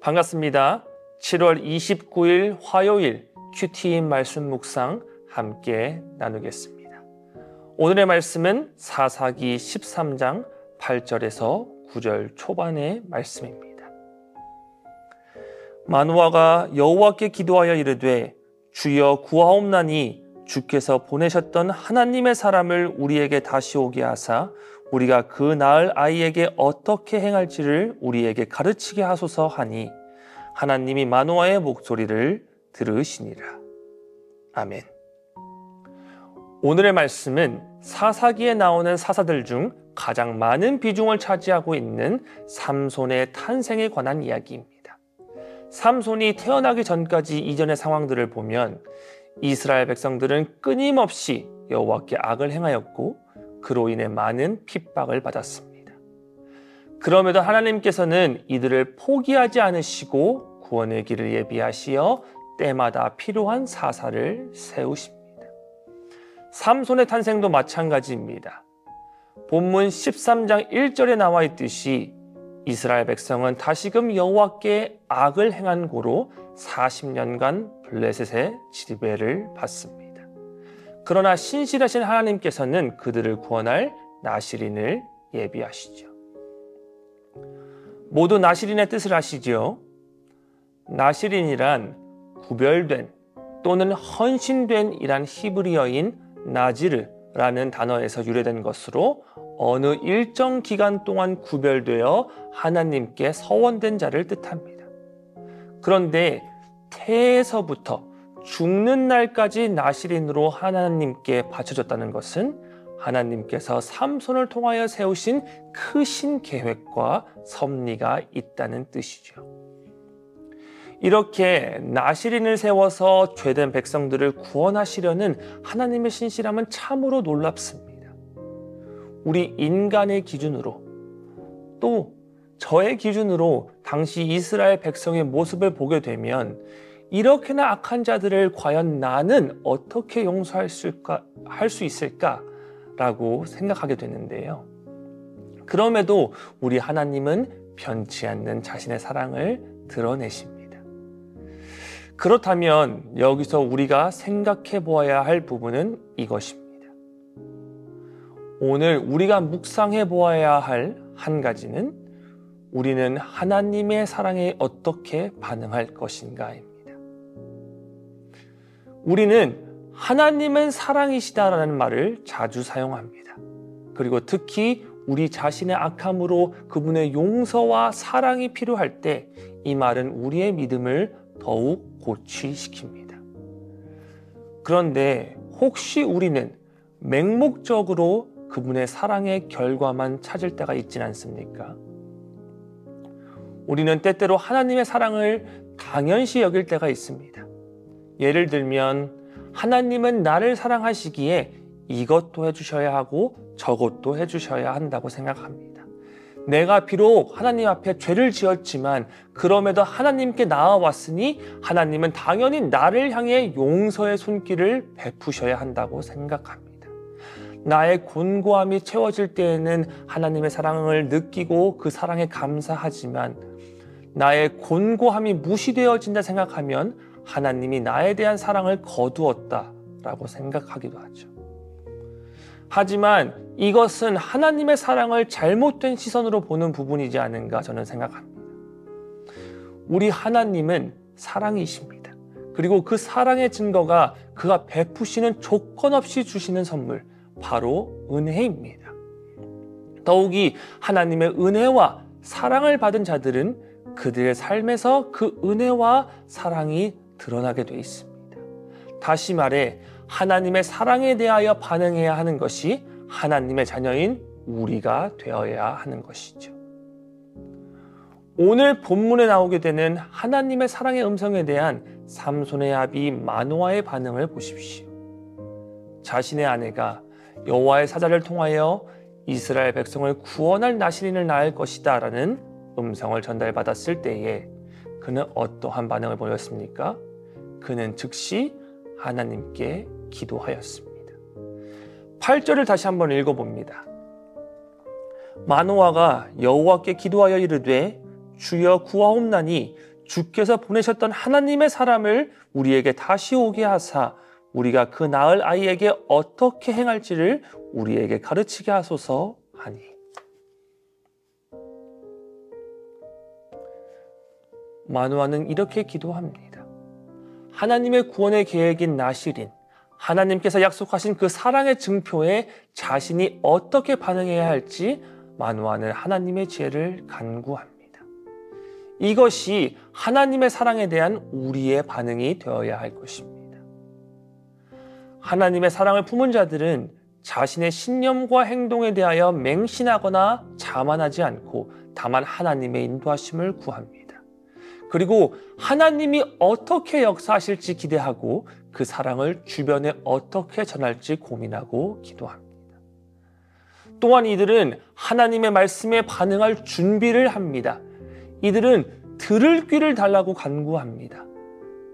반갑습니다. 7월 29일 화요일 큐티 말씀 묵상 함께 나누겠습니다. 오늘의 말씀은 사사기 13장 8절에서 9절 초반의 말씀입니다. 마노아가 여호와께 기도하여 이르되 주여 구하옵나니 주께서 보내셨던 하나님의 사람을 우리에게 다시 오게 하사 우리가 그 낳을 아이에게 어떻게 행할지를 우리에게 가르치게 하소서 하니 하나님이 마노아의 목소리를 들으시니라. 아멘. 오늘의 말씀은 사사기에 나오는 사사들 중 가장 많은 비중을 차지하고 있는 삼손의 탄생에 관한 이야기입니다. 삼손이 태어나기 전까지 이전의 상황들을 보면 이스라엘 백성들은 끊임없이 여호와께 악을 행하였고 그로 인해 많은 핍박을 받았습니다. 그럼에도 하나님께서는 이들을 포기하지 않으시고 구원의 길을 예비하시어 때마다 필요한 사사를 세우십니다. 삼손의 탄생도 마찬가지입니다. 본문 13장 1절에 나와 있듯이 이스라엘 백성은 다시금 여호와께 악을 행한 고로 40년간 블레셋의 지배를 받습니다. 그러나 신실하신 하나님께서는 그들을 구원할 나시린을 예비하시죠. 모두 나시린의 뜻을 아시죠? 나시린이란 구별된 또는 헌신된 이란 히브리어인 나지르라는 단어에서 유래된 것으로 어느 일정 기간 동안 구별되어 하나님께 서원된 자를 뜻합니다. 그런데 태에서부터 죽는 날까지 나시린으로 하나님께 바쳐졌다는 것은 하나님께서 삼손을 통하여 세우신 크신 계획과 섭리가 있다는 뜻이죠. 이렇게 나시린을 세워서 죄된 백성들을 구원하시려는 하나님의 신실함은 참으로 놀랍습니다. 우리 인간의 기준으로 또 저의 기준으로 당시 이스라엘 백성의 모습을 보게 되면 이렇게나 악한 자들을 과연 나는 어떻게 용서할 수 있을까라고 생각하게 되는데요. 그럼에도 우리 하나님은 변치 않는 자신의 사랑을 드러내십니다. 그렇다면 여기서 우리가 생각해 보아야 할 부분은 이것입니다. 오늘 우리가 묵상해 보아야 할 한 가지는 우리는 하나님의 사랑에 어떻게 반응할 것인가입니다. 우리는 하나님은 사랑이시다라는 말을 자주 사용합니다. 그리고 특히 우리 자신의 악함으로 그분의 용서와 사랑이 필요할 때 이 말은 우리의 믿음을 더욱 고취시킵니다. 그런데 혹시 우리는 맹목적으로 그분의 사랑의 결과만 찾을 때가 있지는 않습니까? 우리는 때때로 하나님의 사랑을 당연시 여길 때가 있습니다. 예를 들면 하나님은 나를 사랑하시기에 이것도 해주셔야 하고 저것도 해주셔야 한다고 생각합니다. 내가 비록 하나님 앞에 죄를 지었지만 그럼에도 하나님께 나아왔으니 하나님은 당연히 나를 향해 용서의 손길을 베푸셔야 한다고 생각합니다. 나의 곤고함이 채워질 때에는 하나님의 사랑을 느끼고 그 사랑에 감사하지만 나의 곤고함이 무시되어진다 생각하면 하나님이 나에 대한 사랑을 거두었다라고 생각하기도 하죠. 하지만 이것은 하나님의 사랑을 잘못된 시선으로 보는 부분이지 않은가 저는 생각합니다. 우리 하나님은 사랑이십니다. 그리고 그 사랑의 증거가 그가 베푸시는 조건 없이 주시는 선물, 바로 은혜입니다. 더욱이 하나님의 은혜와 사랑을 받은 자들은 그들의 삶에서 그 은혜와 사랑이 드러나게 돼 있습니다. 다시 말해 하나님의 사랑에 대하여 반응해야 하는 것이 하나님의 자녀인 우리가 되어야 하는 것이죠. 오늘 본문에 나오게 되는 하나님의 사랑의 음성에 대한 삼손의 아비 마노아의 반응을 보십시오. 자신의 아내가 여호와의 사자를 통하여 이스라엘 백성을 구원할 나시린을 낳을 것이다 라는 음성을 전달받았을 때에 그는 어떠한 반응을 보였습니까? 그는 즉시 하나님께 기도하였습니다. 8절을 다시 한번 읽어봅니다. 마노아가 여호와께 기도하여 이르되 주여 구하옵나니 주께서 보내셨던 하나님의 사람을 우리에게 다시 오게 하사 우리가 그 낳을 아이에게 어떻게 행할지를 우리에게 가르치게 하소서 하니. 마노아는 이렇게 기도합니다. 하나님의 구원의 계획인 나실인, 하나님께서 약속하신 그 사랑의 증표에 자신이 어떻게 반응해야 할지 마노아는 하나님의 지혜를 간구합니다. 이것이 하나님의 사랑에 대한 우리의 반응이 되어야 할 것입니다. 하나님의 사랑을 품은 자들은 자신의 신념과 행동에 대하여 맹신하거나 자만하지 않고 다만 하나님의 인도하심을 구합니다. 그리고 하나님이 어떻게 역사하실지 기대하고 그 사랑을 주변에 어떻게 전할지 고민하고 기도합니다. 또한 이들은 하나님의 말씀에 반응할 준비를 합니다. 이들은 들을 귀를 달라고 간구합니다.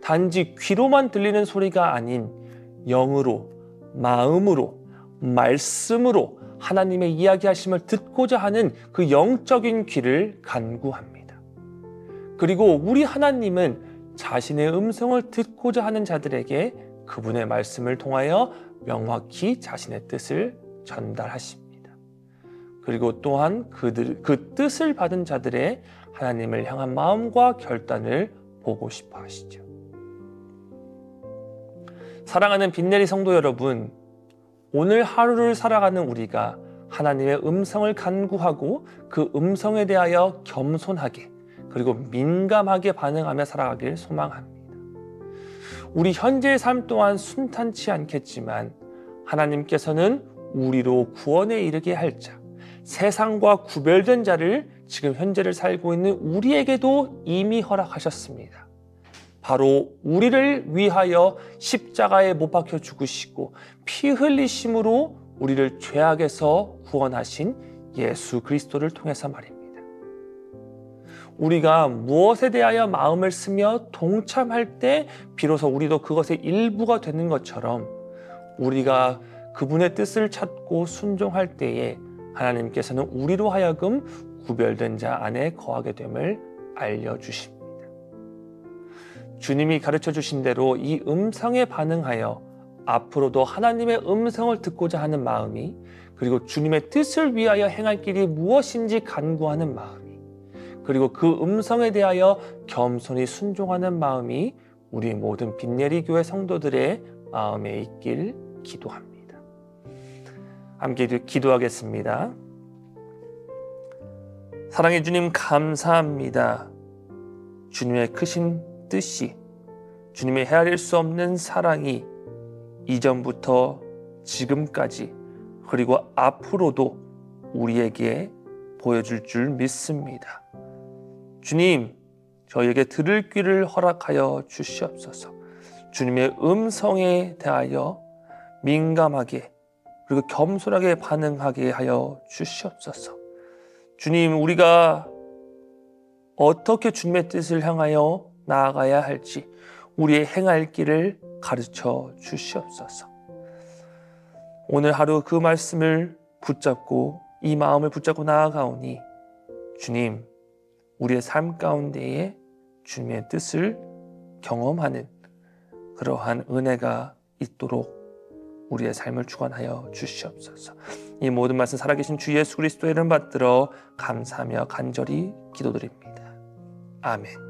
단지 귀로만 들리는 소리가 아닌 영으로, 마음으로, 말씀으로 하나님의 이야기하심을 듣고자 하는 그 영적인 귀를 간구합니다. 그리고 우리 하나님은 자신의 음성을 듣고자 하는 자들에게 그분의 말씀을 통하여 명확히 자신의 뜻을 전달하십니다. 그리고 또한 그 뜻을 받은 자들의 하나님을 향한 마음과 결단을 보고 싶어 하시죠. 사랑하는 빈내리 성도 여러분, 오늘 하루를 살아가는 우리가 하나님의 음성을 간구하고 그 음성에 대하여 겸손하게 그리고 민감하게 반응하며 살아가길 소망합니다. 우리 현재의 삶 또한 순탄치 않겠지만 하나님께서는 우리로 구원에 이르게 할 자, 세상과 구별된 자를 지금 현재를 살고 있는 우리에게도 이미 허락하셨습니다. 바로 우리를 위하여 십자가에 못 박혀 죽으시고 피 흘리심으로 우리를 죄악에서 구원하신 예수 그리스도를 통해서 말입니다. 우리가 무엇에 대하여 마음을 쓰며 동참할 때 비로소 우리도 그것의 일부가 되는 것처럼 우리가 그분의 뜻을 찾고 순종할 때에 하나님께서는 우리로 하여금 구별된 자 안에 거하게 됨을 알려주십니다. 주님이 가르쳐 주신 대로 이 음성에 반응하여 앞으로도 하나님의 음성을 듣고자 하는 마음이, 그리고 주님의 뜻을 위하여 행할 길이 무엇인지 간구하는 마음이, 그리고 그 음성에 대하여 겸손히 순종하는 마음이 우리 모든 빈내리 교회 성도들의 마음에 있길 기도합니다. 함께 기도하겠습니다. 사랑의 주님, 감사합니다. 주님의 크신 뜻이, 주님의 헤아릴 수 없는 사랑이 이전부터 지금까지 그리고 앞으로도 우리에게 보여줄 줄 믿습니다. 주님, 저희에게 들을 귀를 허락하여 주시옵소서. 주님의 음성에 대하여 민감하게 그리고 겸손하게 반응하게 하여 주시옵소서. 주님, 우리가 어떻게 주님의 뜻을 향하여 나아가야 할지 우리의 행할 길을 가르쳐 주시옵소서. 오늘 하루 그 말씀을 붙잡고 이 마음을 붙잡고 나아가오니 주님, 우리의 삶 가운데에 주님의 뜻을 경험하는 그러한 은혜가 있도록 우리의 삶을 주관하여 주시옵소서. 이 모든 말씀 살아계신 주 예수 그리스도의 이름 받들어 감사하며 간절히 기도드립니다. 아멘.